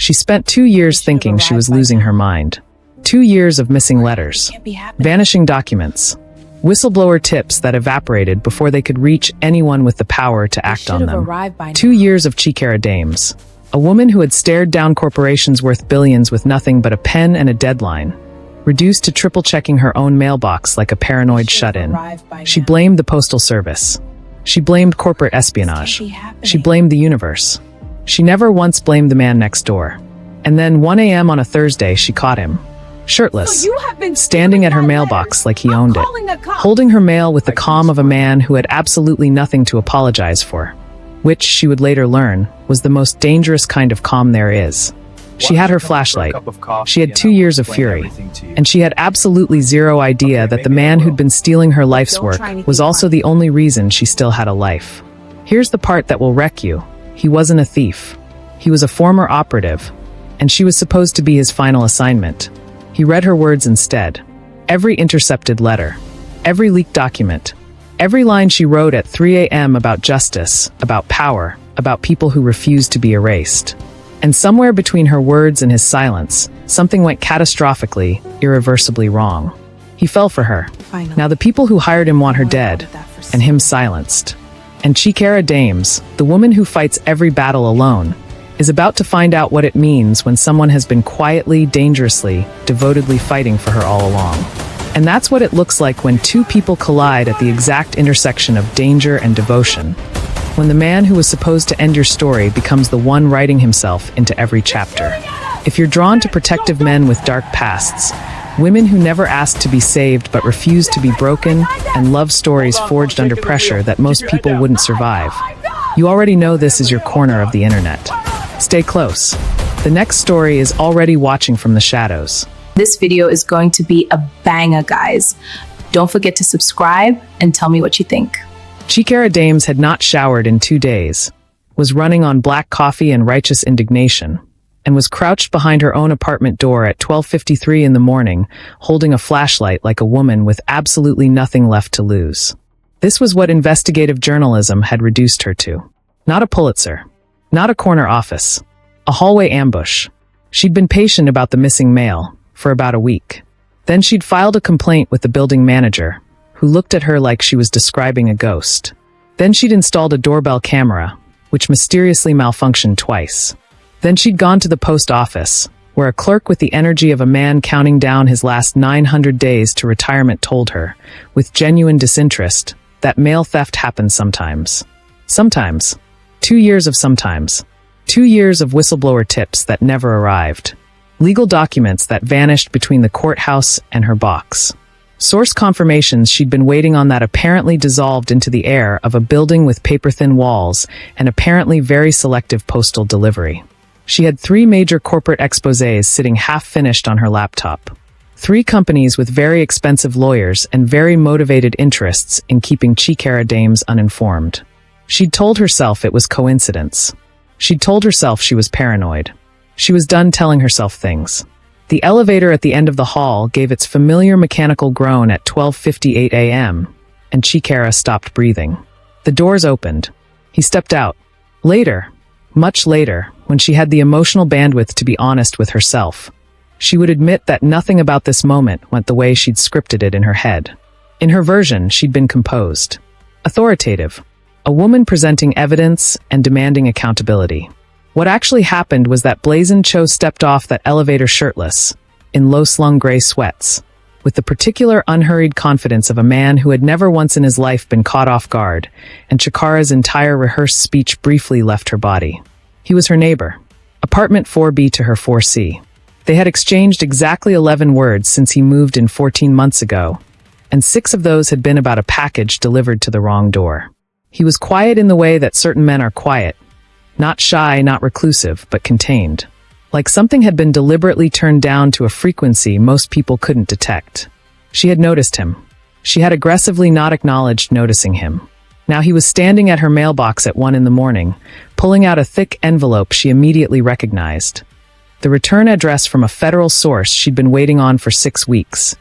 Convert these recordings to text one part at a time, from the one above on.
She spent 2 years thinking she was losing her mind. 2 years of missing letters, vanishing documents, whistleblower tips that evaporated before they could reach anyone with the power to act on them. 2 years of Chikara Dames, a woman who had stared down corporations worth billions with nothing but a pen and a deadline, reduced to triple-checking her own mailbox like a paranoid shut-in. She blamed the postal service. She blamed corporate espionage. She blamed the universe. She never once blamed the man next door. And then 1 a.m. on a Thursday, she caught him. Shirtless, standing at her mailbox like he owned it, holding her mail with the calm of a man who had absolutely nothing to apologize for, which, she would later learn, was the most dangerous kind of calm there is. She had her flashlight. She had 2 years of fury. And she had absolutely zero idea that the man who'd been stealing her life's work was also the only reason she still had a life. Here's the part that will wreck you. He wasn't a thief. He was a former operative, and she was supposed to be his final assignment. He read her words instead. Every intercepted letter, every leaked document, every line she wrote at 3 a.m. about justice, about power, about people who refused to be erased. And somewhere between her words and his silence, something went catastrophically, irreversibly wrong. He fell for her. Now the people who hired him want her dead, and him silenced. And Chikara Dames, the woman who fights every battle alone, is about to find out what it means when someone has been quietly, dangerously, devotedly fighting for her all along. And that's what it looks like when two people collide at the exact intersection of danger and devotion. When the man who was supposed to end your story becomes the one writing himself into every chapter. If you're drawn to protective men with dark pasts, women who never asked to be saved but refused to be broken, and love stories forged under pressure that most people wouldn't survive, you already know this is your corner of the internet. Stay close. The next story is already watching from the shadows. This video is going to be a banger, guys. Don't forget to subscribe and tell me what you think. Chikara Dames had not showered in 2 days, was running on black coffee and righteous indignation, and was crouched behind her own apartment door at 12:53 in the morning, holding a flashlight like a woman with absolutely nothing left to lose. This was what investigative journalism had reduced her to. Not a Pulitzer. Not a corner office. A hallway ambush. She'd been patient about the missing mail for about a week. Then she'd filed a complaint with the building manager, who looked at her like she was describing a ghost. Then she'd installed a doorbell camera, which mysteriously malfunctioned twice. Then she'd gone to the post office, where a clerk with the energy of a man counting down his last 900 days to retirement told her, with genuine disinterest, that mail theft happens sometimes. Sometimes. 2 years of sometimes. 2 years of whistleblower tips that never arrived. Legal documents that vanished between the courthouse and her box. Source confirmations she'd been waiting on that apparently dissolved into the air of a building with paper-thin walls and apparently very selective postal delivery. She had 3 major corporate exposés sitting half-finished on her laptop. 3 companies with very expensive lawyers and very motivated interests in keeping Chikara Dames uninformed. She'd told herself it was coincidence. She'd told herself she was paranoid. She was done telling herself things. The elevator at the end of the hall gave its familiar mechanical groan at 12:58 a.m., and Chikara stopped breathing. The doors opened. He stepped out. Later, much later, when she had the emotional bandwidth to be honest with herself, she would admit that nothing about this moment went the way she'd scripted it in her head. In her version, she'd been composed. Authoritative. A woman presenting evidence and demanding accountability. What actually happened was that Blazen Cho stepped off that elevator shirtless, in low-slung gray sweats, with the particular unhurried confidence of a man who had never once in his life been caught off guard, and Chikara's entire rehearsed speech briefly left her body. He was her neighbor, apartment 4B to her 4C. They had exchanged exactly 11 words since he moved in 14 months ago, and 6 of those had been about a package delivered to the wrong door. He was quiet in the way that certain men are quiet. Not shy, not reclusive, but contained. Like something had been deliberately turned down to a frequency most people couldn't detect. She had noticed him. She had aggressively not acknowledged noticing him. Now he was standing at her mailbox at 1 in the morning, pulling out a thick envelope she immediately recognized. The return address from a federal source she'd been waiting on for 6 weeks,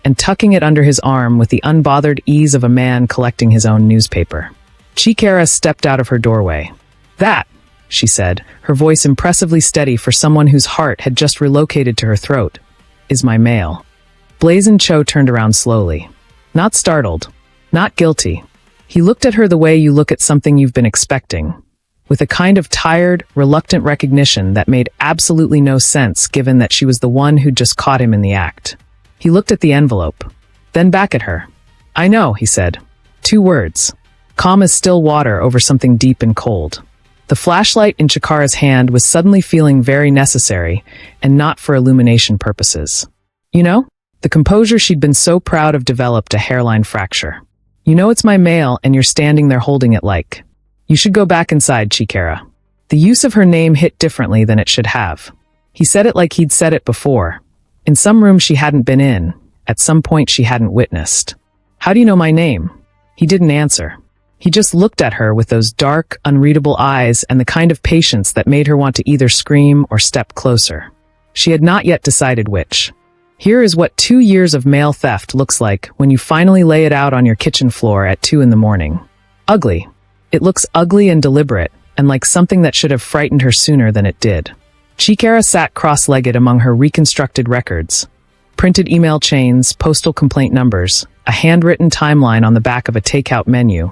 and tucking it under his arm with the unbothered ease of a man collecting his own newspaper. Chikara stepped out of her doorway. she said, her voice impressively steady for someone whose heart had just relocated to her throat, "is my mail." Blazen Cho turned around slowly. Not startled. Not guilty. He looked at her the way you look at something you've been expecting, with a kind of tired, reluctant recognition that made absolutely no sense given that she was the one who'd just caught him in the act. He looked at the envelope, then back at her. "I know," he said. 2 words. Calm as still water over something deep and cold. The flashlight in Chikara's hand was suddenly feeling very necessary, and not for illumination purposes. You know, the composure she'd been so proud of developed a hairline fracture. "You know it's my mail and you're standing there holding it like. You should go back inside, Chikara." The use of her name hit differently than it should have. He said it like he'd said it before. In some room she hadn't been in, at some point she hadn't witnessed. "How do you know my name?" He didn't answer. He just looked at her with those dark, unreadable eyes and the kind of patience that made her want to either scream or step closer. She had not yet decided which. Here is what 2 years of mail theft looks like when you finally lay it out on your kitchen floor at 2 in the morning. Ugly. It looks ugly and deliberate, and like something that should have frightened her sooner than it did. Chikara sat cross-legged among her reconstructed records. Printed email chains, postal complaint numbers, a handwritten timeline on the back of a takeout menu,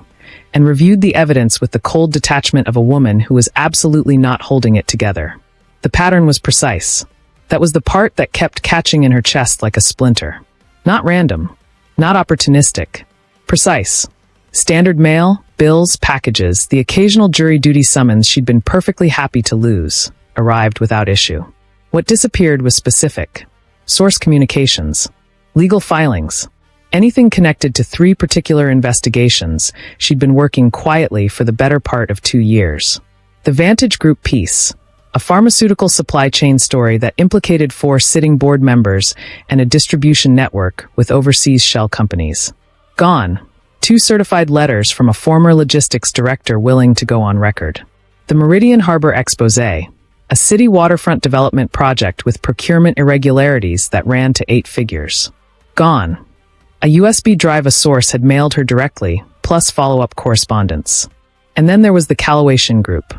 and reviewed the evidence with the cold detachment of a woman who was absolutely not holding it together. The pattern was precise. That was the part that kept catching in her chest like a splinter. Not random. Not opportunistic. Precise. Standard mail, bills, packages, the occasional jury duty summons she'd been perfectly happy to lose, arrived without issue. What disappeared was specific. Source communications. Legal filings. Anything connected to 3 particular investigations she'd been working quietly for the better part of 2 years. The Vantage Group piece. A pharmaceutical supply chain story that implicated 4 sitting board members and a distribution network with overseas shell companies. Gone. 2 certified letters from a former logistics director willing to go on record. The Meridian Harbor Exposé, a city waterfront development project with procurement irregularities that ran to 8 figures. Gone. A USB drive a source had mailed her directly, plus follow-up correspondence. And then there was the Callaway Group.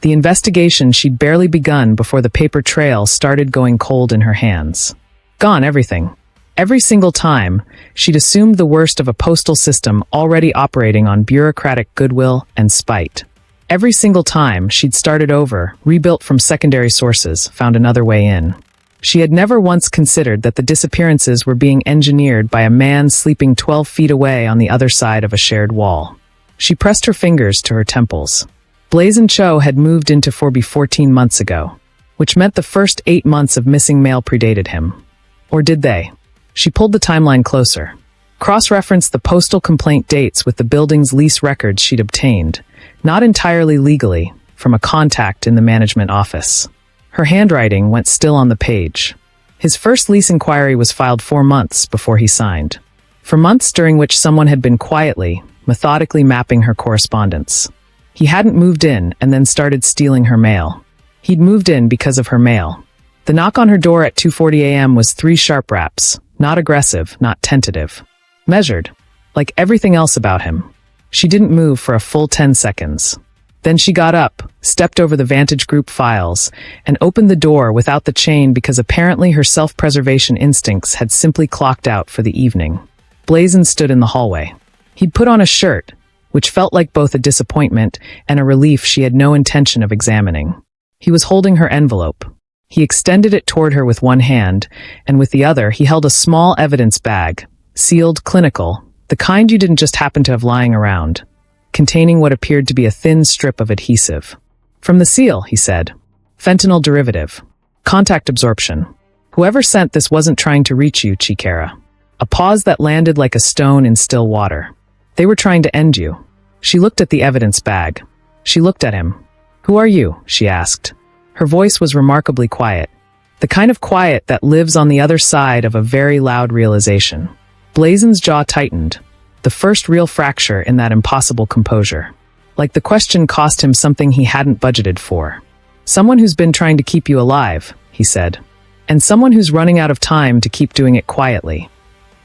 The investigation she'd barely begun before the paper trail started going cold in her hands. Gone everything. Every single time, she'd assumed the worst of a postal system already operating on bureaucratic goodwill and spite. Every single time, she'd started over, rebuilt from secondary sources, found another way in. She had never once considered that the disappearances were being engineered by a man sleeping 12 feet away on the other side of a shared wall. She pressed her fingers to her temples. Blazen Cho had moved into Forby 14 months ago, which meant the first 8 months of missing mail predated him. Or did they? She pulled the timeline closer. Cross-referenced the postal complaint dates with the building's lease records she'd obtained, not entirely legally, from a contact in the management office. Her handwriting went still on the page. His first lease inquiry was filed 4 months before he signed. For months during which someone had been quietly, methodically mapping her correspondence. He hadn't moved in and then started stealing her mail. He'd moved in because of her mail. The knock on her door at 2:40 a.m. was 3 sharp raps, not aggressive, not tentative. Measured, like everything else about him. She didn't move for a full 10 seconds. Then she got up, stepped over the Vantage Group files, and opened the door without the chain because apparently her self-preservation instincts had simply clocked out for the evening. Blazen stood in the hallway. He'd put on a shirt, which felt like both a disappointment and a relief she had no intention of examining. He was holding her envelope. He extended it toward her with one hand, and with the other he held a small evidence bag, sealed, clinical, the kind you didn't just happen to have lying around, containing what appeared to be a thin strip of adhesive. "From the seal," he said. "Fentanyl derivative. Contact absorption. Whoever sent this wasn't trying to reach you, Chikara." A pause that landed like a stone in still water. "They were trying to end you." She looked at the evidence bag. She looked at him. "Who are you?" she asked. Her voice was remarkably quiet. The kind of quiet that lives on the other side of a very loud realization. Blazen's jaw tightened. The first real fracture in that impossible composure. Like the question cost him something he hadn't budgeted for. "Someone who's been trying to keep you alive," he said. "And someone who's running out of time to keep doing it quietly."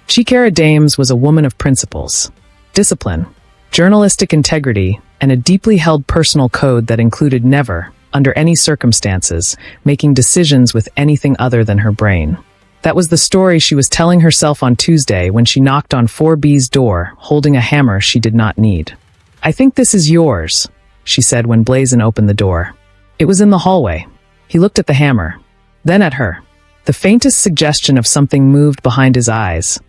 Chikara Dames was a woman of principles. Discipline, journalistic integrity, and a deeply held personal code that included never, under any circumstances, making decisions with anything other than her brain. That was the story she was telling herself on Tuesday when she knocked on 4B's door, holding a hammer she did not need. "I think this is yours," she said when Blazen opened the door. It was in the hallway. He looked at the hammer, then at her. The faintest suggestion of something moved behind his eyes.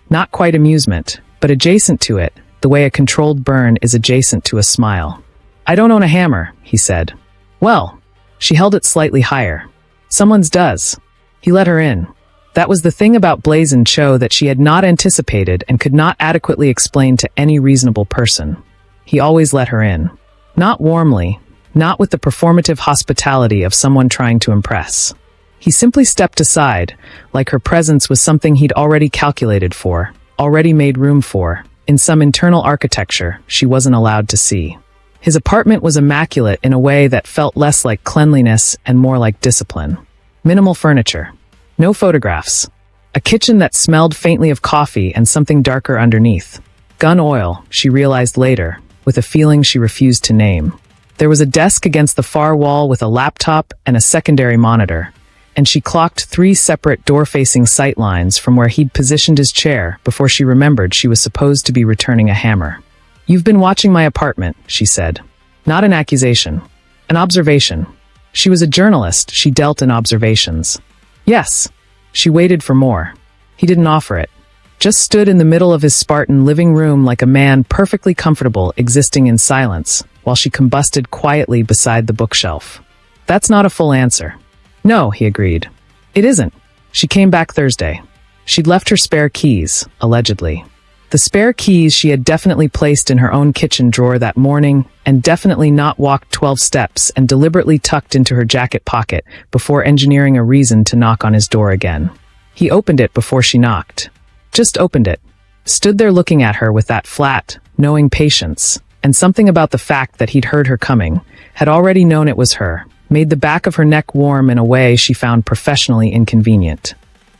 Not quite amusement, but adjacent to it, the way a controlled burn is adjacent to a smile. "I don't own a hammer," he said. "Well," she held it slightly higher. "Someone's does." He let her in. That was the thing about Blazen Cho that she had not anticipated and could not adequately explain to any reasonable person. He always let her in. Not warmly, not with the performative hospitality of someone trying to impress. He simply stepped aside, like her presence was something he'd already calculated for, already made room for, in some internal architecture she wasn't allowed to see. His apartment was immaculate in a way that felt less like cleanliness and more like discipline. Minimal furniture. No photographs. A kitchen that smelled faintly of coffee and something darker underneath. Gun oil, she realized later, with a feeling she refused to name. There was a desk against the far wall with a laptop and a secondary monitor, and she clocked 3 separate door-facing sight lines from where he'd positioned his chair before she remembered she was supposed to be returning a hammer. "You've been watching my apartment," she said. Not an accusation. An observation. She was a journalist, she dealt in observations. Yes. She waited for more. He didn't offer it. Just stood in the middle of his Spartan living room like a man perfectly comfortable existing in silence, while she combusted quietly beside the bookshelf. "That's not a full answer." "No," he agreed. "It isn't." She came back Thursday. She'd left her spare keys, allegedly. The spare keys she had definitely placed in her own kitchen drawer that morning, and definitely not walked 12 steps and deliberately tucked into her jacket pocket before engineering a reason to knock on his door again. He opened it before she knocked. Just opened it. Stood there looking at her with that flat, knowing patience, and something about the fact that he'd heard her coming, had already known it was her, made the back of her neck warm in a way she found professionally inconvenient.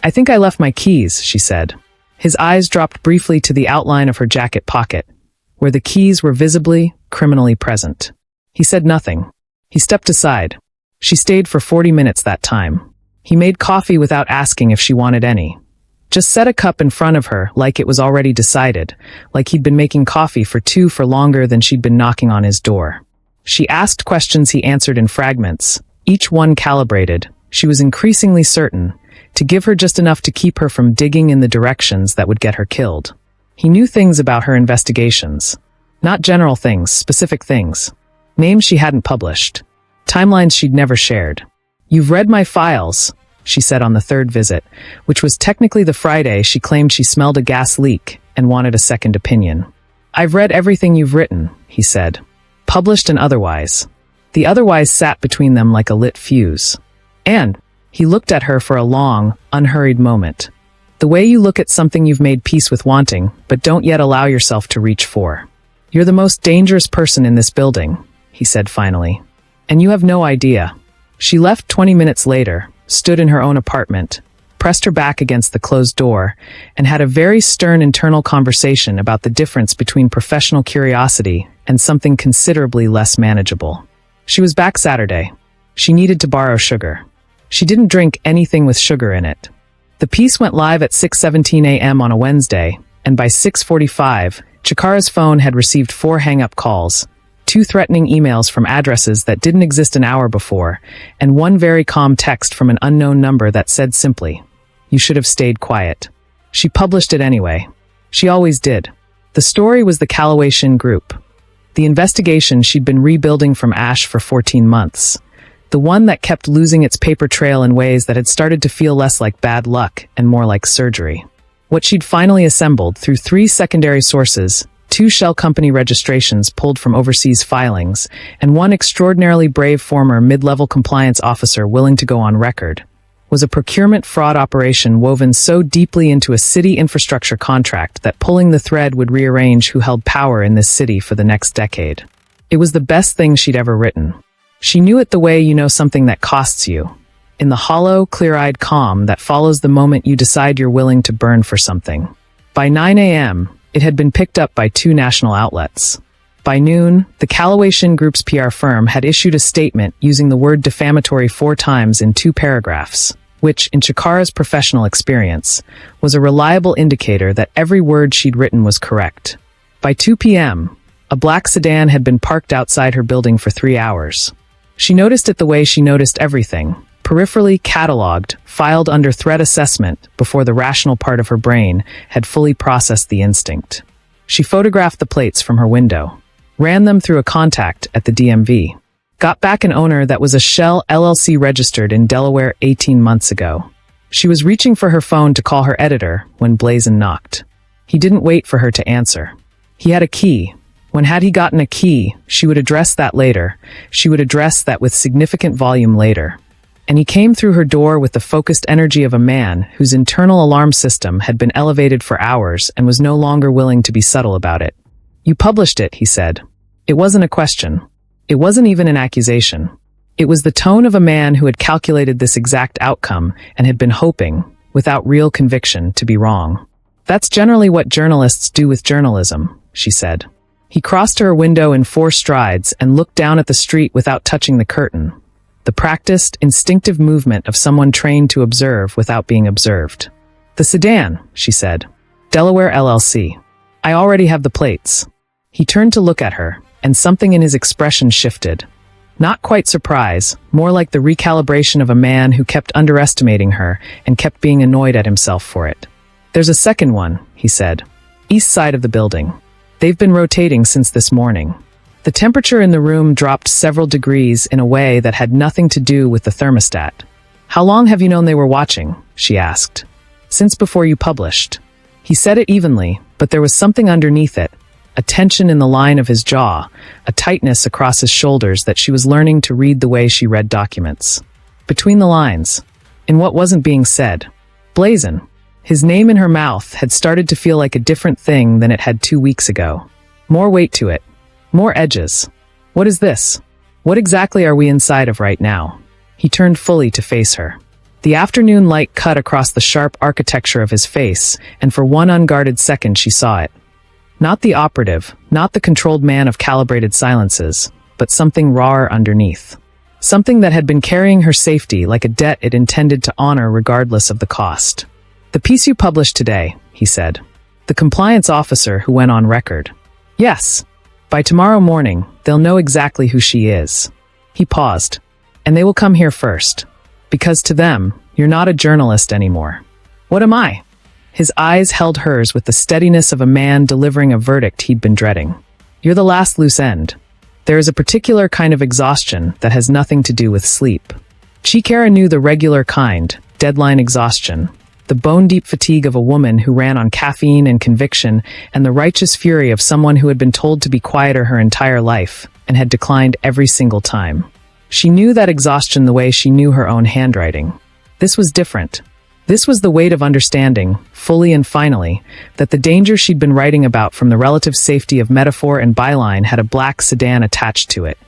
"I think I left my keys," she said. His eyes dropped briefly to the outline of her jacket pocket, where the keys were visibly, criminally present. He said nothing. He stepped aside. She stayed for 40 minutes that time. He made coffee without asking if she wanted any. Just set a cup in front of her like it was already decided, like he'd been making coffee for 2 for longer than she'd been knocking on his door. She asked questions he answered in fragments, each one calibrated, she was increasingly certain, to give her just enough to keep her from digging in the directions that would get her killed. He knew things about her investigations. Not general things, specific things. Names she hadn't published. Timelines she'd never shared. "You've read my files," she said on the 3rd visit, which was technically the Friday she claimed she smelled a gas leak and wanted a second opinion. "I've read everything you've written," he said. Published and otherwise. The otherwise sat between them like a lit fuse. And he looked at her for a long, unhurried moment. The way you look at something you've made peace with wanting, but don't yet allow yourself to reach for. "You're the most dangerous person in this building," he said finally. "And you have no idea." She left 20 minutes later, stood in her own apartment, pressed her back against the closed door, and had a very stern internal conversation about the difference between professional curiosity and something considerably less manageable. She was back Saturday. She needed to borrow sugar. She didn't drink anything with sugar in it. The piece went live at 6:17 a.m. on a Wednesday, and by 6:45, Chikara's phone had received 4 hang-up calls, 2 threatening emails from addresses that didn't exist an hour before, and 1 very calm text from an unknown number that said simply, "You should have stayed quiet." She published it anyway. She always did. The story was the Callaway Shin Group. The investigation she'd been rebuilding from ash for 14 months. The one that kept losing its paper trail in ways that had started to feel less like bad luck and more like surgery. What she'd finally assembled through 3 secondary sources, 2 shell company registrations pulled from overseas filings, and 1 extraordinarily brave former mid-level compliance officer willing to go on record, was a procurement fraud operation woven so deeply into a city infrastructure contract that pulling the thread would rearrange who held power in this city for the next decade. It was the best thing she'd ever written. She knew it the way you know something that costs you, in the hollow, clear-eyed calm that follows the moment you decide you're willing to burn for something. By 9 a.m., it had been picked up by 2 national outlets. By noon, the Callaway Shin Group's PR firm had issued a statement using the word defamatory 4 times in 2 paragraphs, which, in Chikara's professional experience, was a reliable indicator that every word she'd written was correct. By 2 p.m., a black sedan had been parked outside her building for 3 hours. She noticed it the way she noticed everything, peripherally catalogued, filed under threat assessment before the rational part of her brain had fully processed the instinct. She photographed the plates from her window, ran them through a contact at the DMV, got back an owner that was a Shell LLC registered in Delaware 18 months ago. She was reaching for her phone to call her editor when Blazen knocked. He didn't wait for her to answer. He had a key. When had he gotten a key, she would address that later. She would address that with significant volume later. And he came through her door with the focused energy of a man whose internal alarm system had been elevated for hours and was no longer willing to be subtle about it. "You published it," he said. It wasn't a question. It wasn't even an accusation. It was the tone of a man who had calculated this exact outcome and had been hoping, without real conviction, to be wrong. "That's generally what journalists do with journalism," she said. He crossed to her window in 4 strides and looked down at the street without touching the curtain. The practiced, instinctive movement of someone trained to observe without being observed. "The sedan," she said. "Delaware LLC. I already have the plates." He turned to look at her, and something in his expression shifted. Not quite surprise, more like the recalibration of a man who kept underestimating her and kept being annoyed at himself for it. "There's a second one," he said. "East side of the building. They've been rotating since this morning." The temperature in the room dropped several degrees in a way that had nothing to do with the thermostat. "How long have you known they were watching?" she asked. "Since before you published." He said it evenly, but there was something underneath it, a tension in the line of his jaw, a tightness across his shoulders that she was learning to read the way she read documents. Between the lines, in what wasn't being said, Blazen, his name in her mouth, had started to feel like a different thing than it had 2 weeks ago. More weight to it. More edges. What is this? What exactly are we inside of right now? He turned fully to face her. The afternoon light cut across the sharp architecture of his face, and for one unguarded second she saw it. Not the operative, not the controlled man of calibrated silences, but something rawer underneath. Something that had been carrying her safety like a debt it intended to honor regardless of the cost. "The piece you published today," he said. The compliance officer who went on record. "Yes. By tomorrow morning, they'll know exactly who she is." He paused. "And they will come here first. Because to them, you're not a journalist anymore." "What am I?" His eyes held hers with the steadiness of a man delivering a verdict he'd been dreading. "You're the last loose end. There is a particular kind of exhaustion that has nothing to do with sleep." Chikara knew the regular kind, deadline exhaustion. The bone-deep fatigue of a woman who ran on caffeine and conviction, and the righteous fury of someone who had been told to be quieter her entire life, and had declined every single time. She knew that exhaustion the way she knew her own handwriting. This was different. This was the weight of understanding, fully and finally, that the danger she'd been writing about from the relative safety of metaphor and byline had a black sedan attached to it.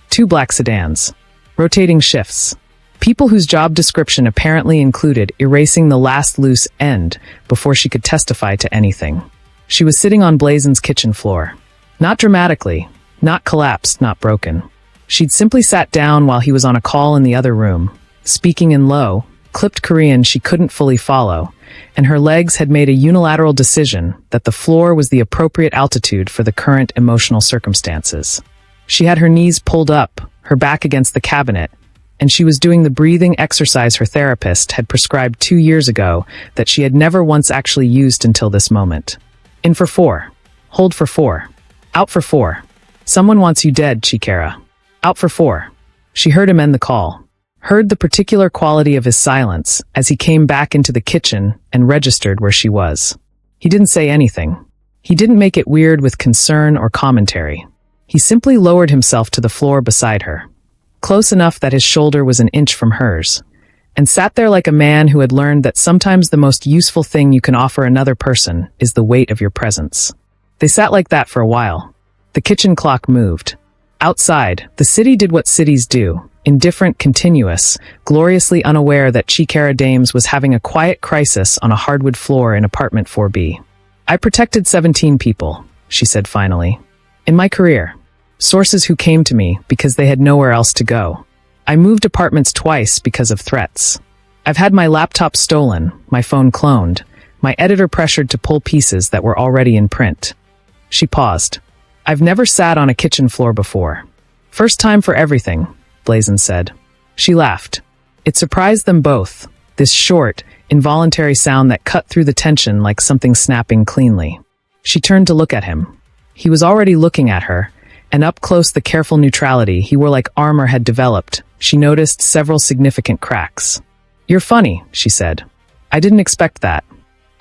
2 black sedans. Rotating shifts. People whose job description apparently included erasing the last loose end before she could testify to anything. She was sitting on Blazen's kitchen floor. Not dramatically, not collapsed, not broken. She'd simply sat down while he was on a call in the other room, speaking in low, clipped Korean she couldn't fully follow, and her legs had made a unilateral decision that the floor was the appropriate altitude for the current emotional circumstances. She had her knees pulled up, her back against the cabinet, and she was doing the breathing exercise her therapist had prescribed 2 years ago that she had never once actually used until this moment. "In for 4. Hold for 4. Out for 4. Someone wants you dead, Chikara. Out for 4. She heard him end the call. Heard the particular quality of his silence as he came back into the kitchen and registered where she was. He didn't say anything. He didn't make it weird with concern or commentary. He simply lowered himself to the floor beside her, close enough that his shoulder was an inch from hers, and sat there like a man who had learned that sometimes the most useful thing you can offer another person is the weight of your presence. They sat like that for a while. The kitchen clock moved. Outside, the city did what cities do, indifferent, continuous, gloriously unaware that Chikara Dames was having a quiet crisis on a hardwood floor in apartment 4B. "I protected 17 people," she said finally. In my career. Sources who came to me because they had nowhere else to go. I moved apartments twice because of threats. I've had my laptop stolen, my phone cloned, my editor pressured to pull pieces that were already in print. She paused. I've never sat on a kitchen floor before. First time for everything, Blazen said. She laughed. It surprised them both, this short, involuntary sound that cut through the tension like something snapping cleanly. She turned to look at him. He was already looking at her, and up close the careful neutrality he wore like armor had developed. She noticed several significant cracks. You're funny, she said. I didn't expect that.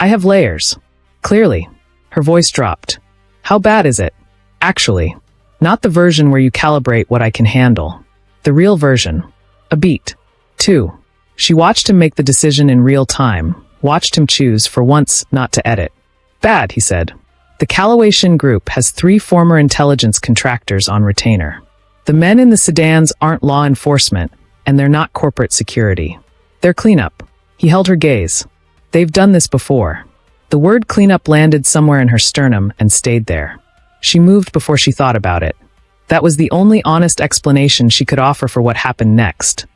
I have layers. Clearly. Her voice dropped. How bad is it? Actually. Not the version where you calibrate what I can handle. The real version. A beat. 2. She watched him make the decision in real time, watched him choose, for once, not to edit. Bad, he said. The Calawation Group has 3 former intelligence contractors on retainer. The men in the sedans aren't law enforcement, and they're not corporate security. They're cleanup. He held her gaze. They've done this before. The word cleanup landed somewhere in her sternum and stayed there. She moved before she thought about it. That was the only honest explanation she could offer for what happened next.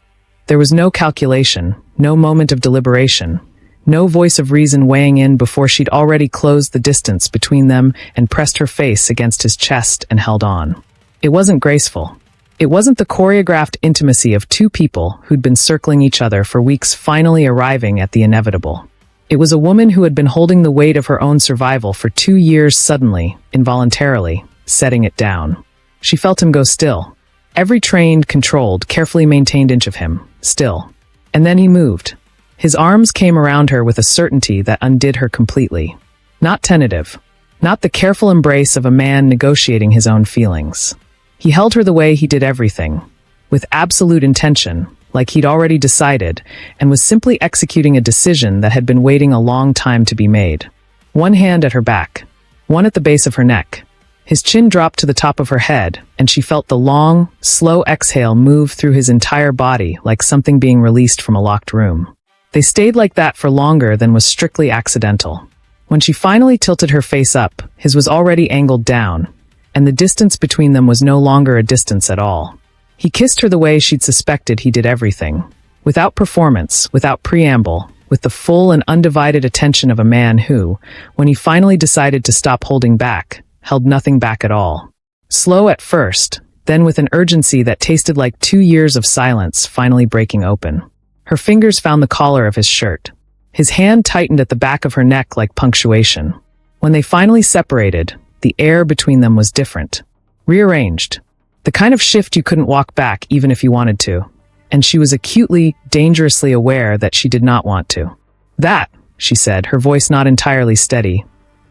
There was no calculation, no moment of deliberation, no voice of reason weighing in before she'd already closed the distance between them and pressed her face against his chest and held on. It wasn't graceful. It wasn't the choreographed intimacy of 2 people who'd been circling each other for weeks finally arriving at the inevitable. It was a woman who had been holding the weight of her own survival for 2 years suddenly, involuntarily, setting it down. She felt him go still. Every trained, controlled, carefully maintained inch of him, still. And then he moved. His arms came around her with a certainty that undid her completely. Not tentative. Not the careful embrace of a man negotiating his own feelings. He held her the way he did everything, with absolute intention, like he'd already decided, and was simply executing a decision that had been waiting a long time to be made. One hand at her back, one at the base of her neck. His chin dropped to the top of her head, and she felt the long, slow exhale move through his entire body like something being released from a locked room. They stayed like that for longer than was strictly accidental. When she finally tilted her face up, his was already angled down, and the distance between them was no longer a distance at all. He kissed her the way she'd suspected he did everything, without performance, without preamble, with the full and undivided attention of a man who, when he finally decided to stop holding back, held nothing back at all. Slow at first, then with an urgency that tasted like 2 years of silence finally breaking open. Her fingers found the collar of his shirt. His hand tightened at the back of her neck like punctuation. When they finally separated, the air between them was different. Rearranged. The kind of shift you couldn't walk back even if you wanted to. And she was acutely, dangerously aware that she did not want to. That, she said, her voice not entirely steady,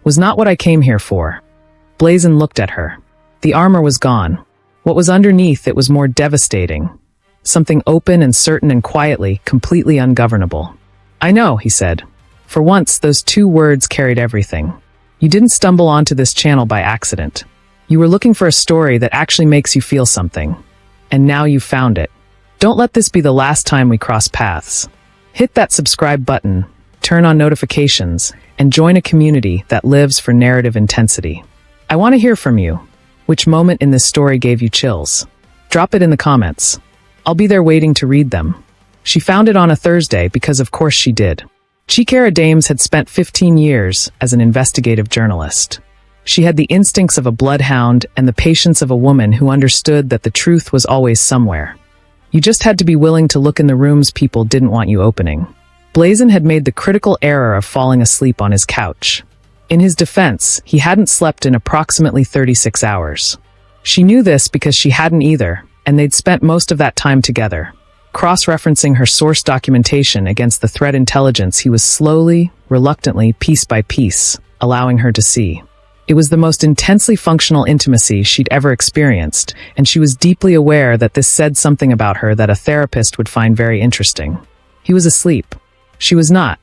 was not what I came here for. Blazen looked at her. The armor was gone. What was underneath it was more devastating. Something open and certain and quietly, completely ungovernable. I know, he said. For once, those 2 words carried everything. You didn't stumble onto this channel by accident. You were looking for a story that actually makes you feel something. And now you found it. Don't let this be the last time we cross paths. Hit that subscribe button, turn on notifications, and join a community that lives for narrative intensity. I want to hear from you. Which moment in this story gave you chills? Drop it in the comments. I'll be there waiting to read them. She found it on a Thursday because of course she did. Chikara Dames had spent 15 years as an investigative journalist. She had the instincts of a bloodhound and the patience of a woman who understood that the truth was always somewhere. You just had to be willing to look in the rooms people didn't want you opening. Blazen had made the critical error of falling asleep on his couch. In his defense, he hadn't slept in approximately 36 hours. She knew this because she hadn't either, and they'd spent most of that time together. Cross-referencing her source documentation against the threat intelligence he was slowly, reluctantly, piece by piece, allowing her to see. It was the most intensely functional intimacy she'd ever experienced, and she was deeply aware that this said something about her that a therapist would find very interesting. He was asleep. She was not.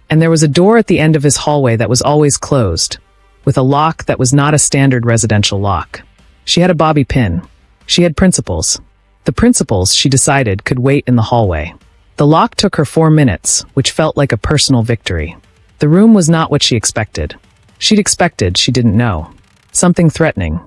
And there was a door at the end of his hallway that was always closed, with a lock that was not a standard residential lock. She had a bobby pin. She had principles. The principles, she decided, could wait in the hallway. The lock took her 4 minutes, which felt like a personal victory. The room was not what she expected. She'd expected, she didn't know. Something threatening.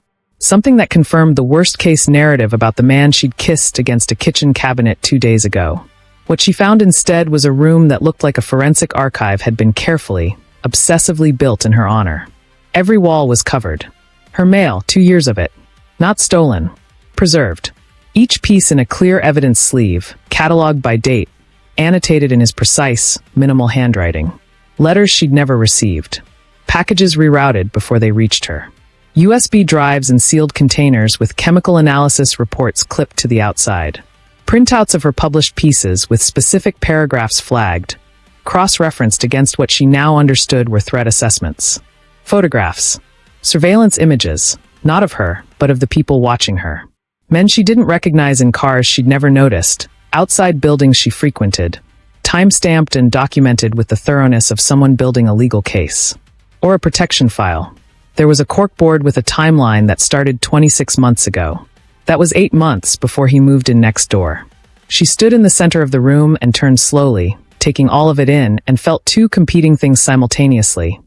Something that confirmed the worst-case narrative about the man she'd kissed against a kitchen cabinet 2 days ago. What she found instead was a room that looked like a forensic archive had been carefully, obsessively built in her honor. Every wall was covered. Her mail, 2 years of it. Not stolen. Preserved. Each piece in a clear evidence sleeve, catalogued by date, annotated in his precise, minimal handwriting. Letters she'd never received. Packages rerouted before they reached her. USB drives and sealed containers with chemical analysis reports clipped to the outside. Printouts of her published pieces with specific paragraphs flagged, cross-referenced against what she now understood were threat assessments. Photographs. Surveillance images, not of her, but of the people watching her. Men she didn't recognize in cars she'd never noticed, outside buildings she frequented, time-stamped and documented with the thoroughness of someone building a legal case. Or a protection file. There was a corkboard with a timeline that started 26 months ago. That was 8 months before he moved in next door. She stood in the center of the room and turned slowly, taking all of it in, and felt two competing things simultaneously.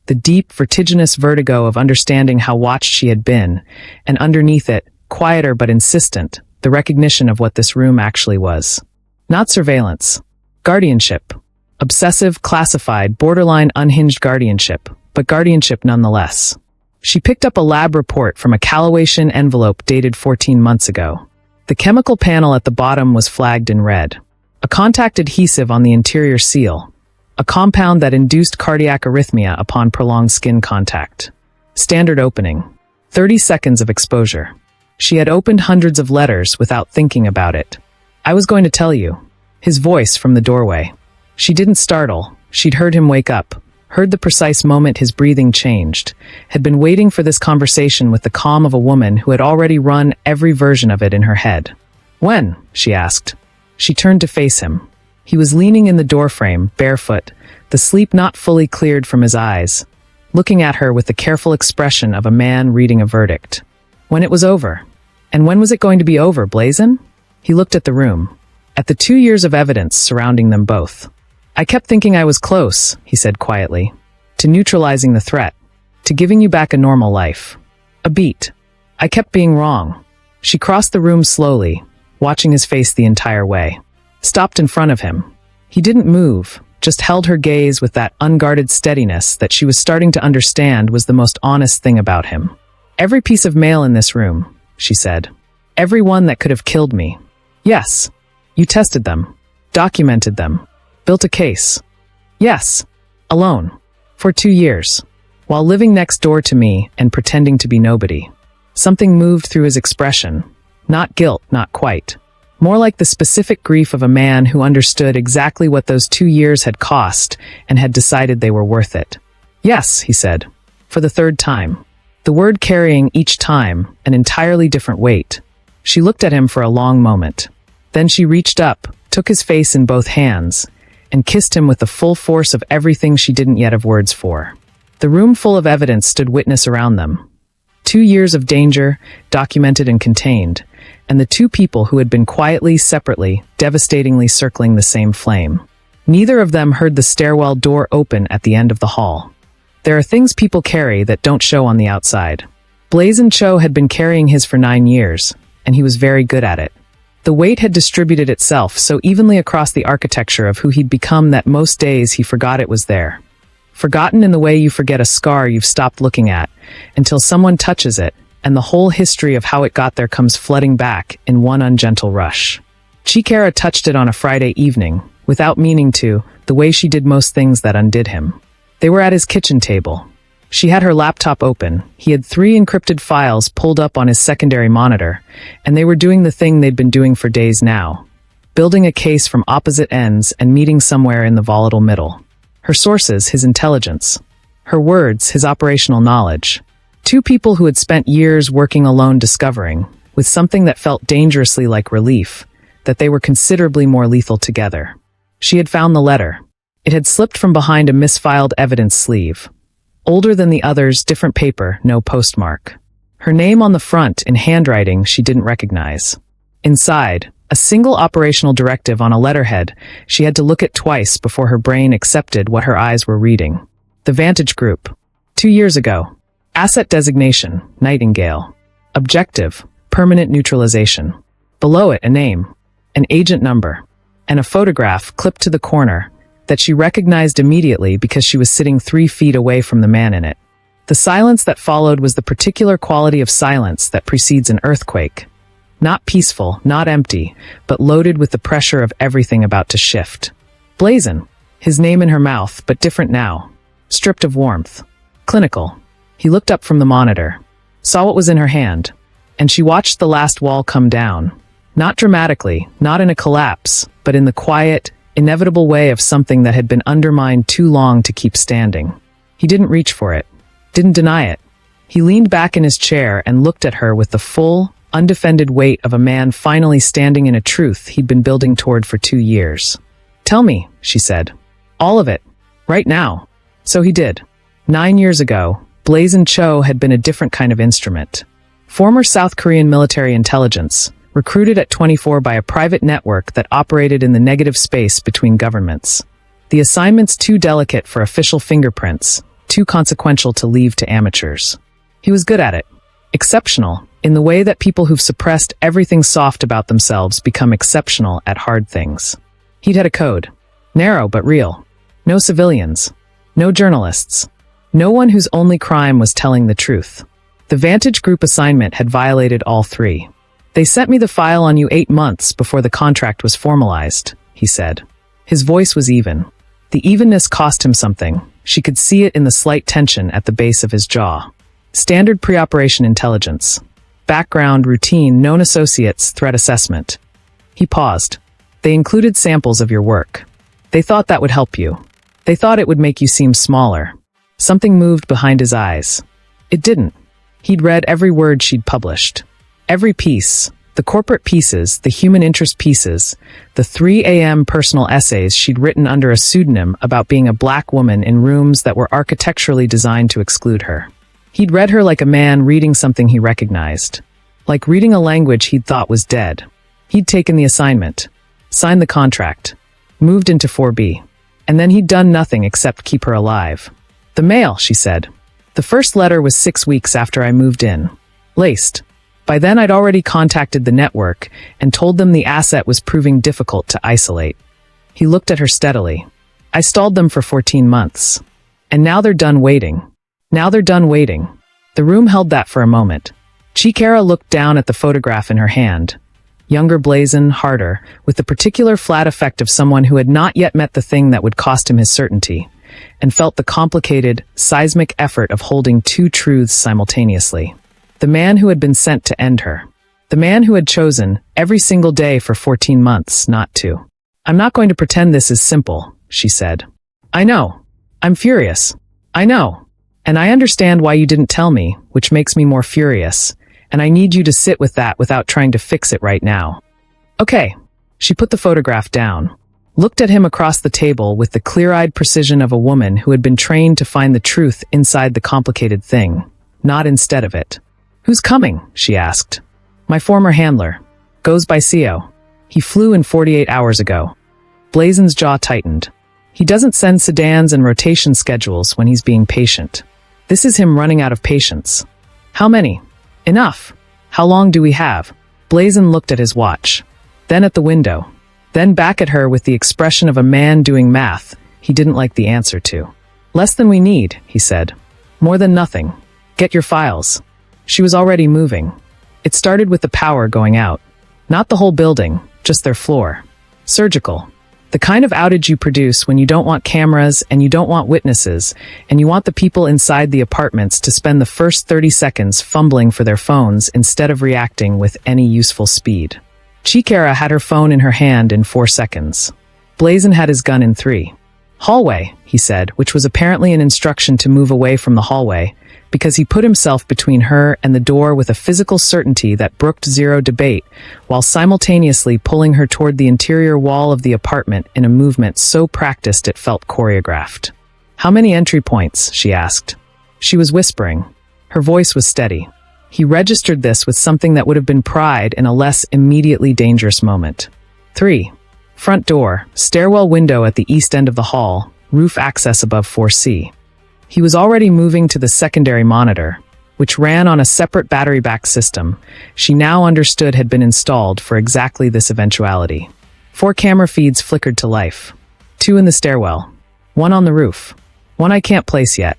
The deep, vertiginous vertigo of understanding how watched she had been, and underneath it, quieter but insistent, the recognition of what this room actually was. Not surveillance. Guardianship. Obsessive, classified, borderline unhinged guardianship, but guardianship nonetheless. She picked up a lab report from a Callaway-Shin envelope dated 14 months ago. The chemical panel at the bottom was flagged in red. A contact adhesive on the interior seal. A compound that induced cardiac arrhythmia upon prolonged skin contact. Standard opening. 30 seconds of exposure. She had opened hundreds of letters without thinking about it. "I was going to tell you." His voice from the doorway. She didn't startle. She'd heard him wake up, heard the precise moment his breathing changed, had been waiting for this conversation with the calm of a woman who had already run every version of it in her head. "When?" she asked. She turned to face him. He was leaning in the doorframe, barefoot, the sleep not fully cleared from his eyes, looking at her with the careful expression of a man reading a verdict. When it was over. And when was it going to be over, Blazen? He looked at the room, at the 2 years of evidence surrounding them both. "I kept thinking I was close," he said quietly, "to neutralizing the threat, to giving you back a normal life. A beat. I kept being wrong." She crossed the room slowly, watching his face the entire way. Stopped in front of him. He didn't move, just held her gaze with that unguarded steadiness that she was starting to understand was the most honest thing about him. "Every piece of mail in this room," she said. "Every one that could have killed me. Yes. You tested them. Documented them. Built a case. Yes. Alone. For 2 years. While living next door to me and pretending to be nobody." Something moved through his expression. Not guilt, not quite. More like the specific grief of a man who understood exactly what those 2 years had cost and had decided they were worth it. "Yes," he said. For the third time. The word carrying each time an entirely different weight. She looked at him for a long moment. Then she reached up, took his face in both hands, and kissed him with the full force of everything she didn't yet have words for. The room full of evidence stood witness around them. 2 years of danger, documented and contained, and the two people who had been quietly, separately, devastatingly circling the same flame. Neither of them heard the stairwell door open at the end of the hall. There are things people carry that don't show on the outside. Blazen Cho had been carrying his for 9 years, and he was very good at it. The weight had distributed itself so evenly across the architecture of who he'd become that most days he forgot it was there. Forgotten in the way you forget a scar you've stopped looking at, until someone touches it, and the whole history of how it got there comes flooding back in one ungentle rush. Chikara touched it on a Friday evening, without meaning to, the way she did most things that undid him. They were at his kitchen table. She had her laptop open. He had 3 encrypted files pulled up on his secondary monitor, and they were doing the thing they'd been doing for days now. Building a case from opposite ends and meeting somewhere in the volatile middle. Her sources, his intelligence. Her words, his operational knowledge. 2 people who had spent years working alone discovering, with something that felt dangerously like relief, that they were considerably more lethal together. She had found the letter. It had slipped from behind a misfiled evidence sleeve. Older than the others, different paper, no postmark. Her name on the front in handwriting she didn't recognize. Inside, a single operational directive on a letterhead she had to look at twice before her brain accepted what her eyes were reading. The Vantage Group. 2 years ago. Asset designation, Nightingale. Objective, permanent neutralization. Below it, a name, an agent number, and a photograph clipped to the corner that she recognized immediately because she was sitting 3 feet away from the man in it. The silence that followed was the particular quality of silence that precedes an earthquake. Not peaceful, not empty, but loaded with the pressure of everything about to shift. Blazen, his name in her mouth, but different now. Stripped of warmth. Clinical. He looked up from the monitor, saw what was in her hand, and she watched the last wall come down. Not dramatically, not in a collapse, but in the quiet, inevitable way of something that had been undermined too long to keep standing. He didn't reach for it, didn't deny it. He leaned back in his chair and looked at her with the full, undefended weight of a man finally standing in a truth he'd been building toward for 2 years. "Tell me," she said. "All of it. Right now." So he did. 9 years ago, Blazen Cho had been a different kind of instrument. Former South Korean military intelligence, recruited at 24 by a private network that operated in the negative space between governments. The assignments too delicate for official fingerprints, too consequential to leave to amateurs. He was good at it. Exceptional, in the way that people who've suppressed everything soft about themselves become exceptional at hard things. He'd had a code. Narrow but real. No civilians. No journalists. No one whose only crime was telling the truth. The Vantage Group assignment had violated all 3. "They sent me the file on you 8 months before the contract was formalized," he said. His voice was even. The evenness cost him something. She could see it in the slight tension at the base of his jaw. Standard pre-operation intelligence. Background, routine, known associates, threat assessment. He paused. "They included samples of your work. They thought that would help you. They thought it would make you seem smaller." Something moved behind his eyes. It didn't. He'd read every word she'd published. Every piece, the corporate pieces, the human interest pieces, the 3 a.m. personal essays she'd written under a pseudonym about being a black woman in rooms that were architecturally designed to exclude her. He'd read her like a man reading something he recognized. Like reading a language he'd thought was dead. He'd taken the assignment, signed the contract, moved into 4B, and then he'd done nothing except keep her alive. "The mail," she said. "The first letter was 6 weeks after I moved in. Laced. By then I'd already contacted the network and told them the asset was proving difficult to isolate." He looked at her steadily. "I stalled them for 14 months. And now they're done waiting. Now they're done waiting." The room held that for a moment. Chikara looked down at the photograph in her hand. Younger Blazen, harder, with the particular flat effect of someone who had not yet met the thing that would cost him his certainty, and felt the complicated, seismic effort of holding 2 truths simultaneously. The man who had been sent to end her. The man who had chosen, every single day for 14 months, not to. "I'm not going to pretend this is simple," she said. "I know. I'm furious. I know. And I understand why you didn't tell me, which makes me more furious. And I need you to sit with that without trying to fix it right now." "Okay." She put the photograph down, looked at him across the table with the clear-eyed precision of a woman who had been trained to find the truth inside the complicated thing, not instead of it. "Who's coming?" she asked. "My former handler. Goes by CO. He flew in 48 hours ago." Blazen's jaw tightened. He doesn't send sedans and rotation schedules when he's being patient. This is him running out of patience. "How many?" "Enough. How long do we have?" Blazen looked at his watch, then at the window, then back at her with the expression of a man doing math he didn't like the answer to. "Less than we need," he said. "More than nothing. Get your files." She was already moving. It started with the power going out. Not the whole building, just their floor. Surgical. The kind of outage you produce when you don't want cameras and you don't want witnesses, and you want the people inside the apartments to spend the first 30 seconds fumbling for their phones instead of reacting with any useful speed. Chikara had her phone in her hand in 4 seconds. Blazen had his gun in 3. "Hallway," he said, which was apparently an instruction to move away from the hallway, because he put himself between her and the door with a physical certainty that brooked zero debate, while simultaneously pulling her toward the interior wall of the apartment in a movement so practiced it felt choreographed. "How many entry points?" she asked. She was whispering. Her voice was steady. He registered this with something that would have been pride in a less immediately dangerous moment. 3. Front door, stairwell window at the east end of the hall, roof access above 4C. He was already moving to the secondary monitor, which ran on a separate battery-backed system she now understood had been installed for exactly this eventuality. 4 camera feeds flickered to life. 2 in the stairwell. 1 on the roof. 1 I can't place yet.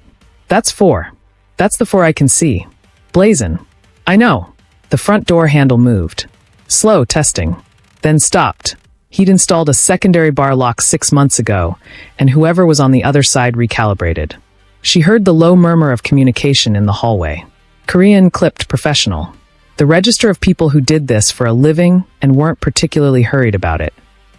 That's 4. That's the 4 I can see. Blazen. I know. The front door handle moved. Slow testing. Then stopped. He'd installed a secondary bar lock 6 months ago, and whoever was on the other side recalibrated. She heard the low murmur of communication in the hallway. Korean clipped professional. The register of people who did this for a living and weren't particularly hurried about it.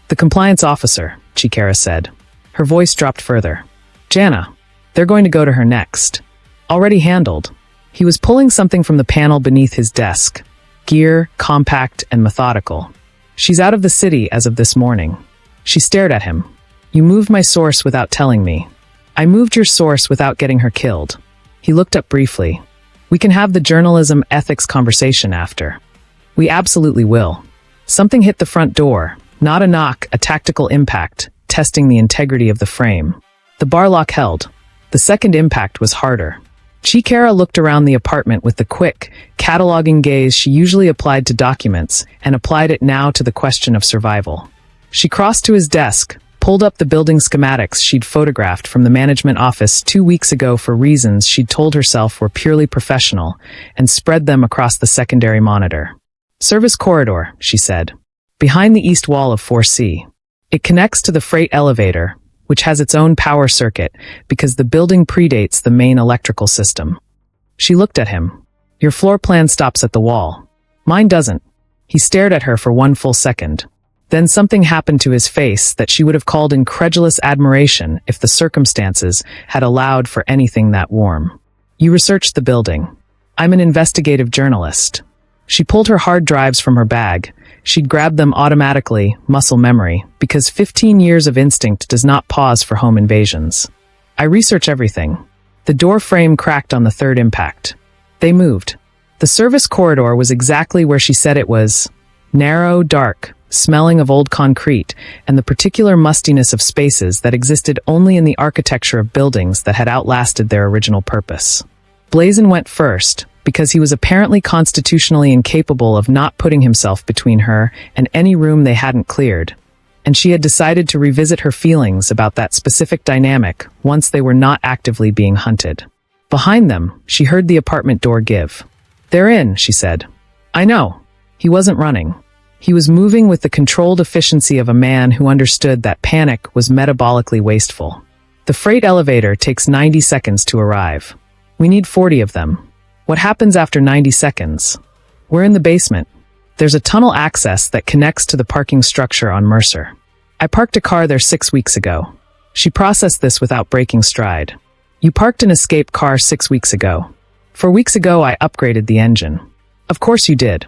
The compliance officer, Chikara said. Her voice dropped further. Jana. They're going to go to her next. Already handled. He was pulling something from the panel beneath his desk. Gear, compact, and methodical. She's out of the city as of this morning. She stared at him. You moved my source without telling me. I moved your source without getting her killed. He looked up briefly. We can have the journalism ethics conversation after. We absolutely will. Something hit the front door. Not a knock, a tactical impact, testing the integrity of the frame. The bar lock held. The second impact was harder. Chikara looked around the apartment with the quick, cataloging gaze she usually applied to documents, and applied it now to the question of survival. She crossed to his desk, pulled up the building schematics she'd photographed from the management office 2 weeks ago for reasons she'd told herself were purely professional, and spread them across the secondary monitor. Service corridor, she said. Behind the east wall of 4C. It connects to the freight elevator, which has its own power circuit because the building predates the main electrical system. She looked at him. Your floor plan stops at the wall. Mine doesn't. He stared at her for 1 full second. Then something happened to his face that she would have called incredulous admiration if the circumstances had allowed for anything that warm. You researched the building. I'm an investigative journalist. She pulled her hard drives from her bag. She'd grabbed them automatically, muscle memory, because 15 years of instinct does not pause for home invasions. I research everything. The door frame cracked on the third impact. They moved. The service corridor was exactly where she said it was. Narrow, dark, smelling of old concrete, and the particular mustiness of spaces that existed only in the architecture of buildings that had outlasted their original purpose. Blazen went first, because he was apparently constitutionally incapable of not putting himself between her and any room they hadn't cleared, and she had decided to revisit her feelings about that specific dynamic once they were not actively being hunted. Behind them, she heard the apartment door give. They're in, she said. I know. He wasn't running. He was moving with the controlled efficiency of a man who understood that panic was metabolically wasteful. The freight elevator takes 90 seconds to arrive. We need 40 of them. What happens after 90 seconds? We're in the basement. There's a tunnel access that connects to the parking structure on Mercer. I parked a car there 6 weeks ago. She processed this without breaking stride. You parked an escape car 6 weeks ago. 4 weeks ago, I upgraded the engine. Of course you did.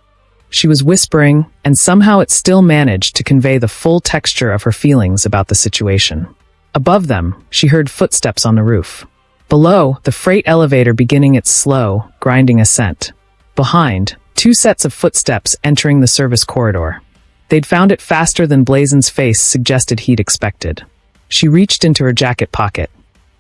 She was whispering, and somehow it still managed to convey the full texture of her feelings about the situation. Above them, she heard footsteps on the roof. Below, the freight elevator beginning its slow, grinding ascent. Behind, 2 sets of footsteps entering the service corridor. They'd found it faster than Blazen's face suggested he'd expected. She reached into her jacket pocket,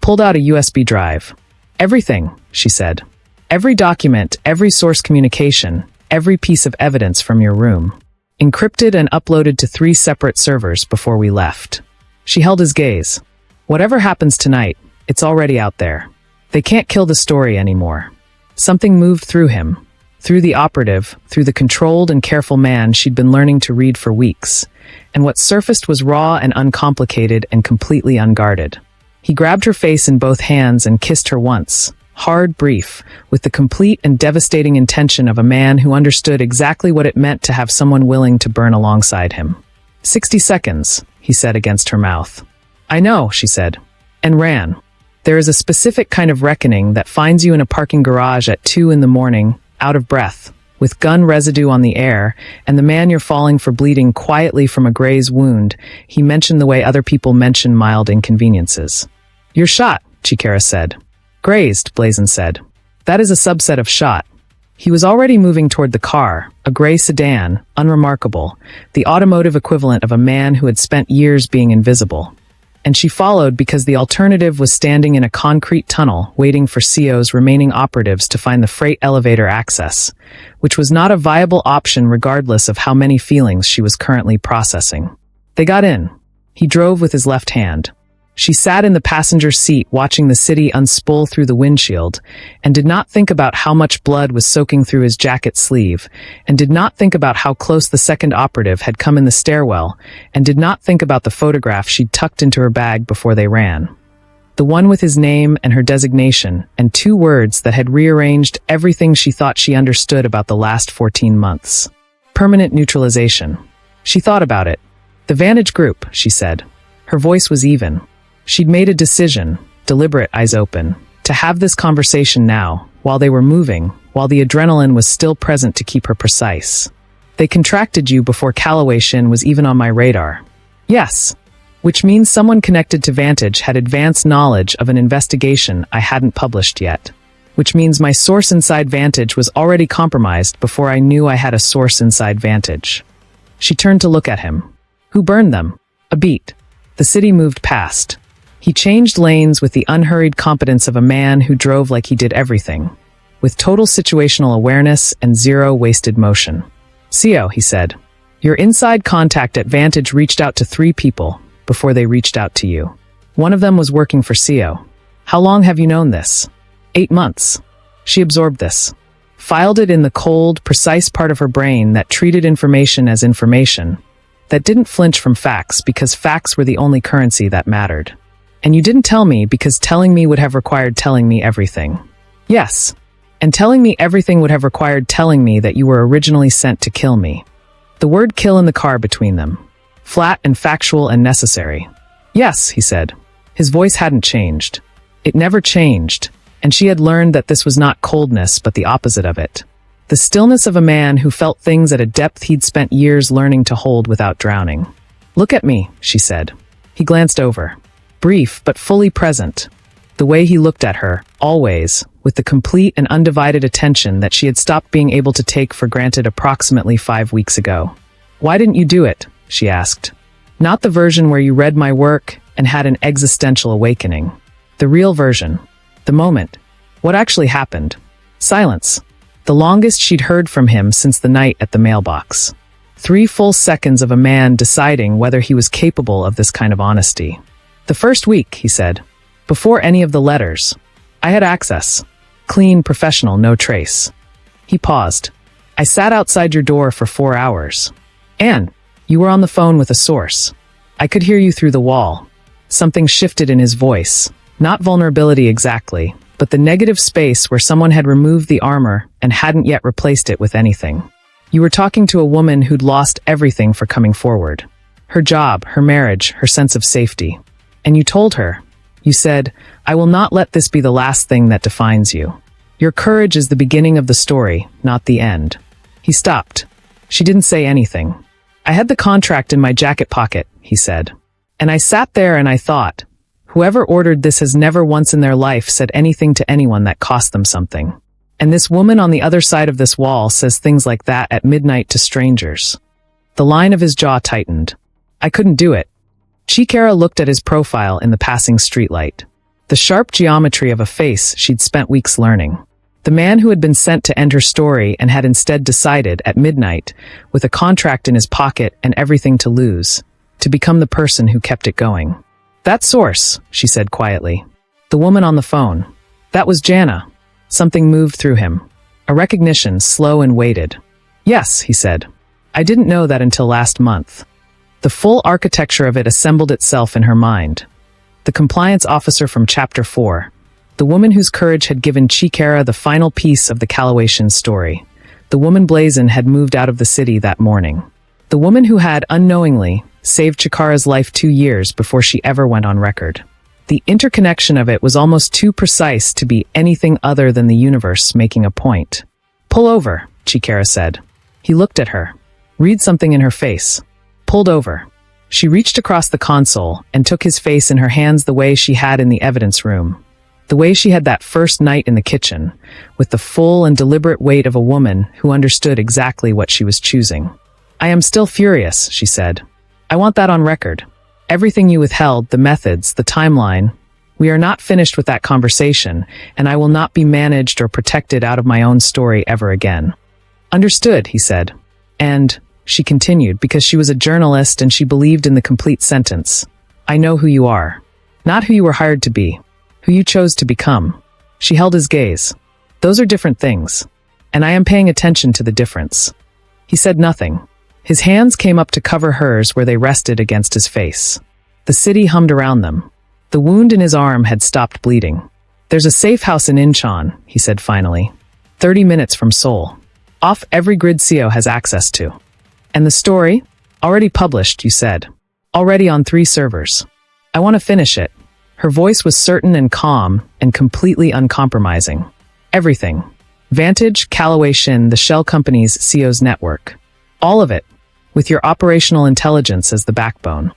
pulled out a USB drive. Everything, she said. Every document, every source communication, every piece of evidence from your room. Encrypted and uploaded to 3 separate servers before we left. She held his gaze. Whatever happens tonight, it's already out there. They can't kill the story anymore. Something moved through him, through the operative, through the controlled and careful man she'd been learning to read for weeks, and what surfaced was raw and uncomplicated and completely unguarded. He grabbed her face in both hands and kissed her once, hard, brief, with the complete and devastating intention of a man who understood exactly what it meant to have someone willing to burn alongside him. 60 seconds, he said against her mouth. I know, she said, and ran. There is a specific kind of reckoning that finds you in a parking garage at 2 in the morning, out of breath, with gun residue on the air, and the man you're falling for bleeding quietly from a graze wound. He mentioned the way other people mention mild inconveniences. You're shot, Chikara said. Grazed, Blazen said. That is a subset of shot. He was already moving toward the car, a gray sedan, unremarkable, the automotive equivalent of a man who had spent years being invisible. And she followed because the alternative was standing in a concrete tunnel waiting for CO's remaining operatives to find the freight elevator access, which was not a viable option regardless of how many feelings she was currently processing. They got in. He drove with his left hand. She sat in the passenger seat watching the city unspool through the windshield, and did not think about how much blood was soaking through his jacket sleeve, and did not think about how close the second operative had come in the stairwell, and did not think about the photograph she'd tucked into her bag before they ran. The one with his name and her designation, and 2 words that had rearranged everything she thought she understood about the last 14 months. Permanent neutralization. She thought about it. The Vantage Group, she said. Her voice was even. She'd made a decision, deliberate, eyes open, to have this conversation now, while they were moving, while the adrenaline was still present to keep her precise. They contracted you before Callaway Shin was even on my radar. Yes. Which means someone connected to Vantage had advanced knowledge of an investigation I hadn't published yet. Which means my source inside Vantage was already compromised before I knew I had a source inside Vantage. She turned to look at him. Who burned them? A beat. The city moved past. He changed lanes with the unhurried competence of a man who drove like he did everything, with total situational awareness and zero wasted motion. CO, he said, your inside contact at Vantage reached out to 3 people before they reached out to you. One of them was working for CO. How long have you known this? 8 months. She absorbed this, filed it in the cold, precise part of her brain that treated information as information, that didn't flinch from facts because facts were the only currency that mattered. And you didn't tell me because telling me would have required telling me everything. Yes. And telling me everything would have required telling me that you were originally sent to kill me. The word kill in the car between them. Flat and factual and necessary. Yes, he said. His voice hadn't changed. It never changed, and she had learned that this was not coldness but the opposite of it. The stillness of a man who felt things at a depth he'd spent years learning to hold without drowning. Look at me, she said. He glanced over. Brief but fully present. The way he looked at her, always, with the complete and undivided attention that she had stopped being able to take for granted approximately 5 weeks ago. Why didn't you do it? She asked. Not the version where you read my work and had an existential awakening. The real version. The moment. What actually happened? Silence. The longest she'd heard from him since the night at the mailbox. 3 full seconds of a man deciding whether he was capable of this kind of honesty. The first week, he said. Before any of the letters. I had access. Clean, professional, no trace. He paused. I sat outside your door for 4 hours. And you were on the phone with a source. I could hear you through the wall. Something shifted in his voice. Not vulnerability exactly, but the negative space where someone had removed the armor and hadn't yet replaced it with anything. You were talking to a woman who'd lost everything for coming forward. Her job, her marriage, her sense of safety. And you told her. You said, I will not let this be the last thing that defines you. Your courage is the beginning of the story, not the end. He stopped. She didn't say anything. I had the contract in my jacket pocket, he said. And I sat there and I thought, whoever ordered this has never once in their life said anything to anyone that cost them something. And this woman on the other side of this wall says things like that at midnight to strangers. The line of his jaw tightened. I couldn't do it. Chikara looked at his profile in the passing streetlight. The sharp geometry of a face she'd spent weeks learning. The man who had been sent to end her story and had instead decided, at midnight, with a contract in his pocket and everything to lose, to become the person who kept it going. That source, she said quietly. The woman on the phone. That was Jana. Something moved through him. A recognition, slow and weighted. Yes, he said. I didn't know that until last month. The full architecture of it assembled itself in her mind. The compliance officer from Chapter 4. The woman whose courage had given Chikara the final piece of the Callaway Shin story. The woman Blazen had moved out of the city that morning. The woman who had, unknowingly, saved Chikara's life 2 years before she ever went on record. The interconnection of it was almost too precise to be anything other than the universe making a point. Pull over, Chikara said. He looked at her. Read something in her face. Pulled over. She reached across the console and took his face in her hands the way she had in the evidence room. The way she had that first night in the kitchen, with the full and deliberate weight of a woman who understood exactly what she was choosing. I am still furious, she said. I want that on record. Everything you withheld, the methods, the timeline. We are not finished with that conversation, and I will not be managed or protected out of my own story ever again. Understood, he said. And, she continued, because she was a journalist and she believed in the complete sentence. I know who you are. Not who you were hired to be. Who you chose to become. She held his gaze. Those are different things. And I am paying attention to the difference. He said nothing. His hands came up to cover hers where they rested against his face. The city hummed around them. The wound in his arm had stopped bleeding. There's a safe house in Incheon, he said finally. 30 minutes from Seoul. Off every grid CO has access to. And the story? Already published, you said. Already on 3 servers. I want to finish it. Her voice was certain and calm and completely uncompromising. Everything. Vantage, Callaway Shin, the shell company's CO's network. All of it. With your operational intelligence as the backbone.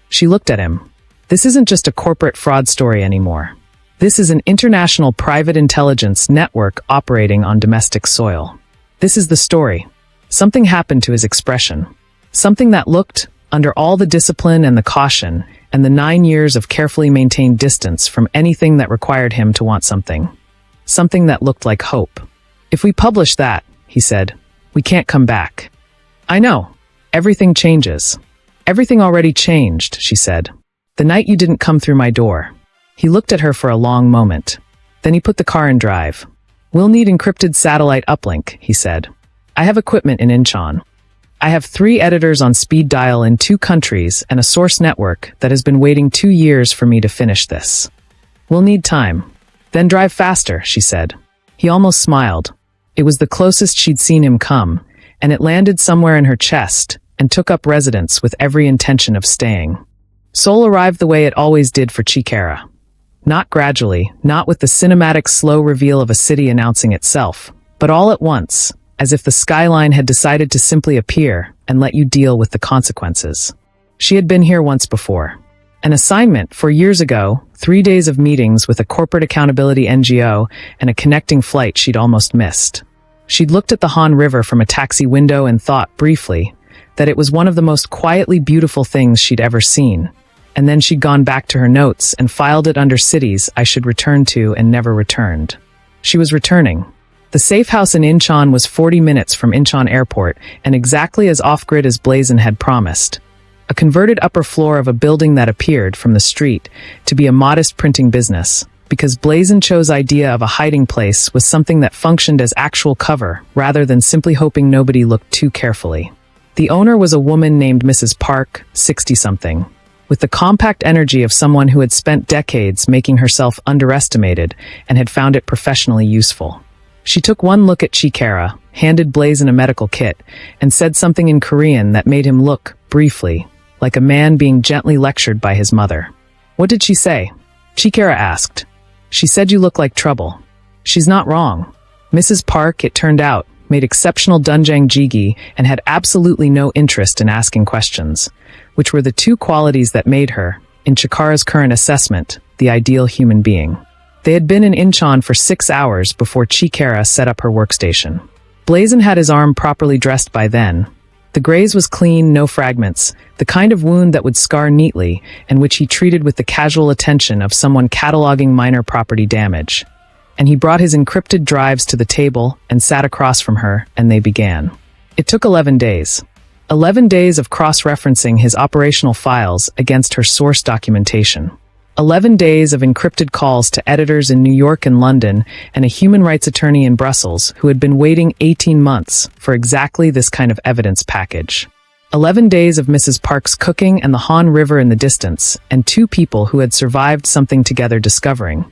She looked at him. This isn't just a corporate fraud story anymore. This is an international private intelligence network operating on domestic soil. This is the story. Something happened to his expression. Something that looked, under all the discipline and the caution, and the 9 years of carefully maintained distance from anything that required him to want something. Something that looked like hope. If we publish that, he said, we can't come back. I know. Everything changes. Everything already changed, she said. The night you didn't come through my door. He looked at her for a long moment. Then he put the car in drive. We'll need encrypted satellite uplink, he said. I have equipment in Incheon. I have 3 editors on speed dial in 2 countries and a source network that has been waiting 2 years for me to finish this. We'll need time. Then drive faster, she said. He almost smiled. It was the closest she'd seen him come, and it landed somewhere in her chest and took up residence with every intention of staying. Seoul arrived the way it always did for Chikara. Not gradually, not with the cinematic slow reveal of a city announcing itself, but all at once, as if the skyline had decided to simply appear and let you deal with the consequences. She had been here once before. An assignment for years ago, 3 days of meetings with a corporate accountability NGO and a connecting flight she'd almost missed. She'd looked at the Han River from a taxi window and thought, briefly, that it was one of the most quietly beautiful things she'd ever seen. And then she'd gone back to her notes and filed it under cities I should return to and never returned. She was returning. The safe house in Incheon was 40 minutes from Incheon Airport and exactly as off-grid as Blazen had promised. A converted upper floor of a building that appeared, from the street, to be a modest printing business, because Blazen Cho's idea of a hiding place was something that functioned as actual cover, rather than simply hoping nobody looked too carefully. The owner was a woman named Mrs. Park, 60-something. With the compact energy of someone who had spent decades making herself underestimated and had found it professionally useful. She took one look at Chikara, handed Blazen a medical kit, and said something in Korean that made him look, briefly, like a man being gently lectured by his mother. What did she say? Chikara asked. She said you look like trouble. She's not wrong. Mrs. Park, it turned out, made exceptional doenjang jjigae and had absolutely no interest in asking questions, which were the 2 qualities that made her, in Chikara's current assessment, the ideal human being. They had been in Incheon for 6 hours before Chikara set up her workstation. Blazen had his arm properly dressed by then. The graze was clean, no fragments, the kind of wound that would scar neatly and which he treated with the casual attention of someone cataloging minor property damage. And he brought his encrypted drives to the table and sat across from her, and they began. It took 11 days. 11 days of cross-referencing his operational files against her source documentation. 11 days of encrypted calls to editors in New York and London and a human rights attorney in Brussels who had been waiting 18 months for exactly this kind of evidence package. 11 days of Mrs. Park's cooking and the Han River in the distance, and 2 people who had survived something together discovering,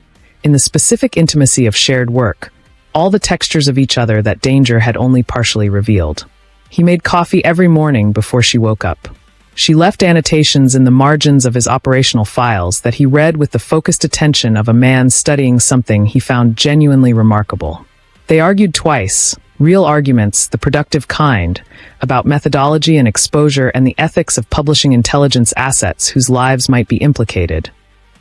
in the specific intimacy of shared work, all the textures of each other that danger had only partially revealed. He made coffee every morning before she woke up. She left annotations in the margins of his operational files that he read with the focused attention of a man studying something he found genuinely remarkable. They argued twice, real arguments, the productive kind, about methodology and exposure and the ethics of publishing intelligence assets whose lives might be implicated,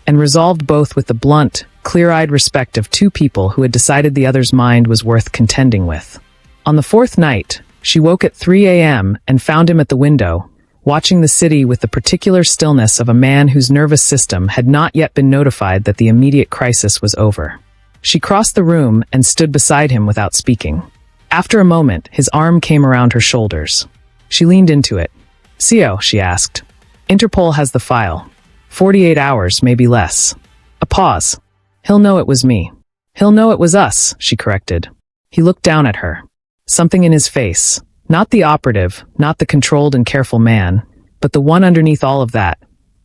and resolved both with the blunt, clear-eyed respect of 2 people who had decided the other's mind was worth contending with. On the 4th night, she woke at 3 a.m. and found him at the window, watching the city with the particular stillness of a man whose nervous system had not yet been notified that the immediate crisis was over. She crossed the room and stood beside him without speaking. After a moment, his arm came around her shoulders. She leaned into it. "CO," she asked. "Interpol has the file. 48 hours, maybe less." A pause. "He'll know it was me. He'll know it was us," she corrected. He looked down at her. Something in his face. Not the operative, not the controlled and careful man, but the one underneath all of that.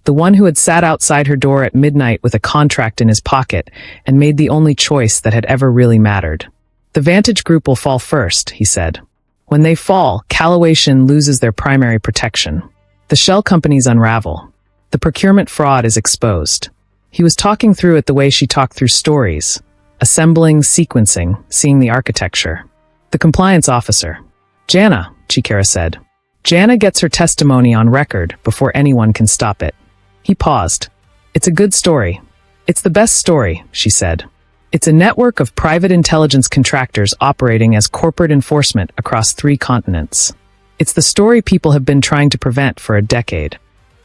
The one who had sat outside her door at midnight with a contract in his pocket and made the only choice that had ever really mattered. "The Vantage Group will fall first," he said. "When they fall, Callaway-Shin loses their primary protection. The shell companies unravel. The procurement fraud is exposed." He was talking through it the way she talked through stories. Assembling, sequencing, seeing the architecture. "The compliance officer. Jana," Chikara said. "Jana gets her testimony on record before anyone can stop it." He paused. "It's a good story. It's the best story," she said. "It's a network of private intelligence contractors operating as corporate enforcement across 3 continents. It's the story people have been trying to prevent for a decade."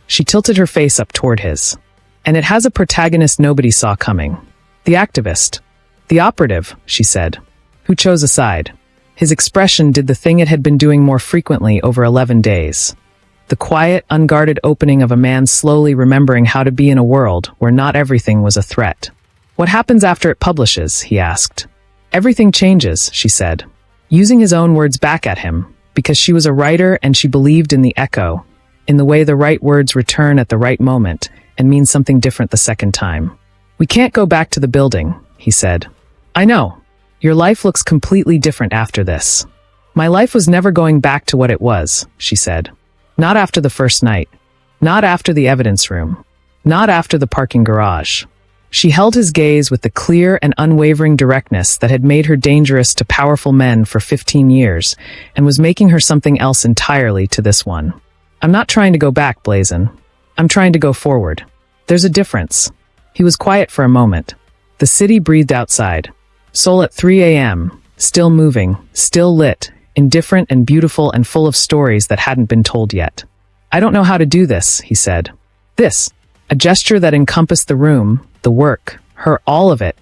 She tilted her face up toward his. "And it has a protagonist nobody saw coming. The activist. The operative," she said. "Who chose a side." His expression did the thing it had been doing more frequently over 11 days. The quiet, unguarded opening of a man slowly remembering how to be in a world where not everything was a threat. "What happens after it publishes?" he asked. "Everything changes," she said, using his own words back at him, because she was a writer and she believed in the echo, in the way the right words return at the right moment and mean something different the second time. "We can't go back to the building," he said. "I know. Your life looks completely different after this." "My life was never going back to what it was," she said. "Not after the first night. Not after the evidence room. Not after the parking garage." She held his gaze with the clear and unwavering directness that had made her dangerous to powerful men for 15 years and was making her something else entirely to this one. "I'm not trying to go back, Blazen. I'm trying to go forward. There's a difference." He was quiet for a moment. The city breathed outside. Seoul at 3 a.m., still moving, still lit, indifferent and beautiful and full of stories that hadn't been told yet. "I don't know how to do this," he said. "This." A gesture that encompassed the room, the work, her, all of it.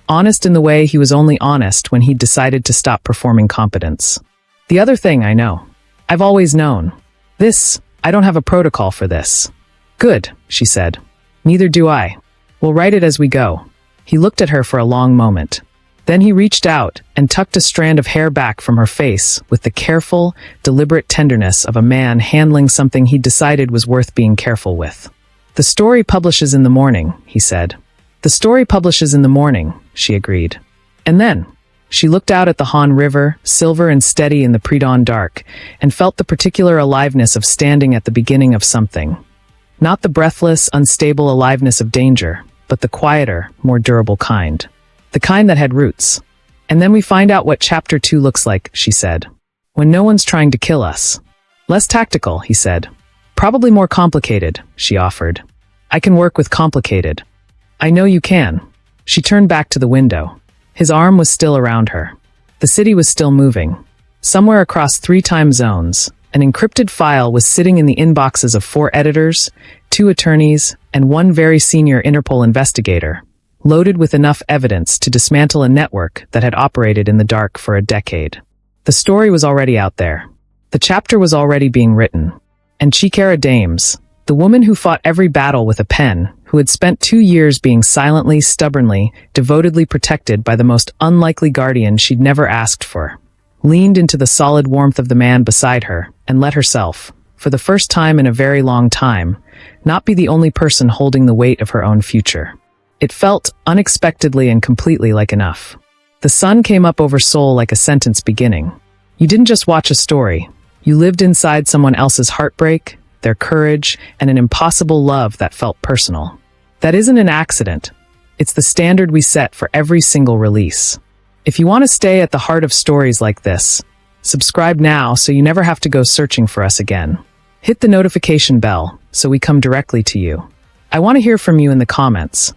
Honest in the way he was only honest when he'd decided to stop performing competence. "The other thing I know. I've always known. This, I don't have a protocol for this." "Good," she said. "Neither do I. We'll write it as we go." He looked at her for a long moment. Then he reached out and tucked a strand of hair back from her face with the careful, deliberate tenderness of a man handling something he'd decided was worth being careful with. "The story publishes in the morning," he said. "The story publishes in the morning," she agreed. And then, she looked out at the Han River, silver and steady in the pre-dawn dark, and felt the particular aliveness of standing at the beginning of something. Not the breathless, unstable aliveness of danger, but the quieter, more durable kind. The kind that had roots. "And then we find out what Chapter 2 looks like," she said. "When no one's trying to kill us." "Less tactical," he said. "Probably more complicated," she offered. "I can work with complicated." "I know you can." She turned back to the window. His arm was still around her. The city was still moving. Somewhere across 3 time zones, an encrypted file was sitting in the inboxes of 4 editors, 2 attorneys, and 1 very senior Interpol investigator, loaded with enough evidence to dismantle a network that had operated in the dark for a decade. The story was already out there. The chapter was already being written. And Chikara Dames, the woman who fought every battle with a pen, who had spent 2 years being silently, stubbornly, devotedly protected by the most unlikely guardian she'd never asked for, leaned into the solid warmth of the man beside her and let herself, for the first time in a very long time, not be the only person holding the weight of her own future. It felt, unexpectedly and completely, like enough. The sun came up over Seoul like a sentence beginning. You didn't just watch a story. You lived inside someone else's heartbreak, their courage, and an impossible love that felt personal. That isn't an accident. It's the standard we set for every single release. If you want to stay at the heart of stories like this, subscribe now so you never have to go searching for us again. Hit the notification bell so we come directly to you. I want to hear from you in the comments.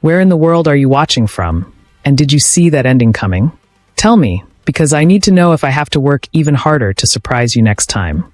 Where in the world are you watching from? And did you see that ending coming? Tell me, because I need to know if I have to work even harder to surprise you next time.